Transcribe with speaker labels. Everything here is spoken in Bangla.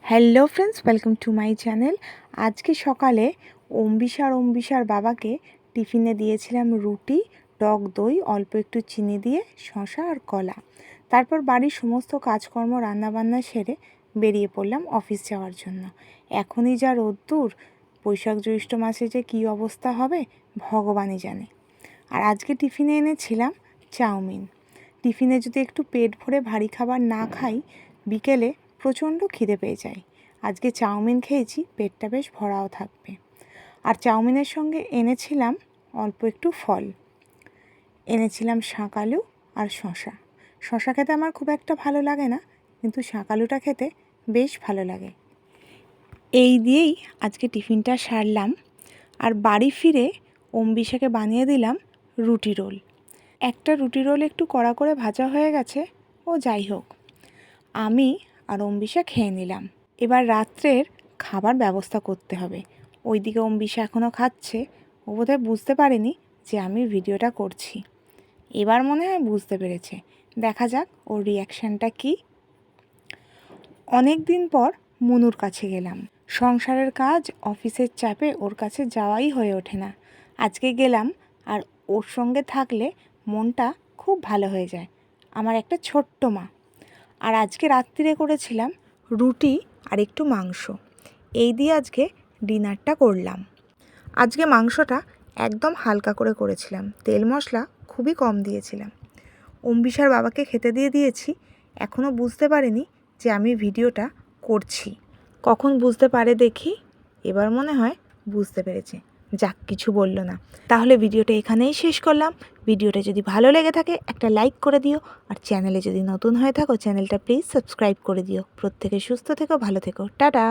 Speaker 1: Hello friends, welcome to my channel. আজকে সকালে অম্বিশার বাবাকে টিফিনে দিয়েছিলাম রুটি, টক দই, অল্প একটু চিনি দিয়ে, শসা আর কলা। তারপর বাড়ির সমস্ত কাজকর্ম রান্নাবান্না সেরে বেরিয়ে পড়লাম অফিস যাওয়ার জন্য। এখনই যা রোদ্দুর, বৈশাখ জ্যৈষ্ঠ মাসে যে কী অবস্থা হবে ভগবানই জানে। আর আজকে টিফিনে এনেছিলাম চাউমিন। টিফিনে যদি একটু পেট ভরে ভারী খাবার না খাই, বিকেলে প্রচণ্ড খিদে পেয়ে যায়। আজকে চাউমিন খেয়েছি, পেটটা বেশ ভরাও থাকবে। আর চাউমিনের সঙ্গে এনেছিলাম অল্প একটু ফল, এনেছিলাম শাঁকালু আর শসা। শসা খেতে আমার খুব একটা ভালো লাগে না, কিন্তু শাঁকালুটা খেতে বেশ ভালো লাগে। এই দিয়েই আজকে টিফিনটা সারলাম। আর বাড়ি ফিরে অম্বিশাকে বানিয়ে দিলাম রুটি রোল। একটা রুটি রোল একটু কড়া করে ভাজা হয়ে গেছে, ও যাই হোক। আমি আর অম্বিশা খেয়ে নিলাম। এবার রাত্রের খাবার ব্যবস্থা করতে হবে। ওইদিকে অম্বিশা এখনও খাচ্ছে। ও বোধহয় বুঝতে পারেনি যে আমি ভিডিওটা করছি। এবার মনে হয় বুঝতে পেরেছে। দেখা যাক ওর রিয়াকশানটা কী। অনেক দিন পর মনুর কাছে গেলাম। সংসারের কাজ, অফিসের চাপে ওর কাছে যাওয়াই হয়ে ওঠে না। আজকে গেলাম, আর ওর সঙ্গে থাকলে মনটা খুব ভালো হয়ে যায়। আমার একটা ছোট্ট মা। আর আজকে রাত্রিরে করেছিলাম রুটি আর একটু মাংস। এই দিয়ে আজকে ডিনারটা করলাম। আজকে মাংসটা একদম হালকা করে করেছিলাম, তেল মশলা খুবই কম দিয়েছিলাম। অম্বিশার বাবাকে খেতে দিয়ে দিয়েছি। এখনও বুঝতে পারেনি যে আমি ভিডিওটা করছি। কখন বুঝতে পারে দেখি। এবার মনে হয় বুঝতে পেরেছে। যাক, কিছু বলল না। তাহলে ভিডিওটা এখানেই শেষ করলাম। ভিডিওটা যদি ভালো লেগে থাকে একটা লাইক করে দিও, আর চ্যানেলে যদি নতুন হয়ে থাকো চ্যানেলটা প্লিজ সাবস্ক্রাইব করে দিও। প্রত্যেকে সুস্থ থেকো, ভালো থেকো, টাটা।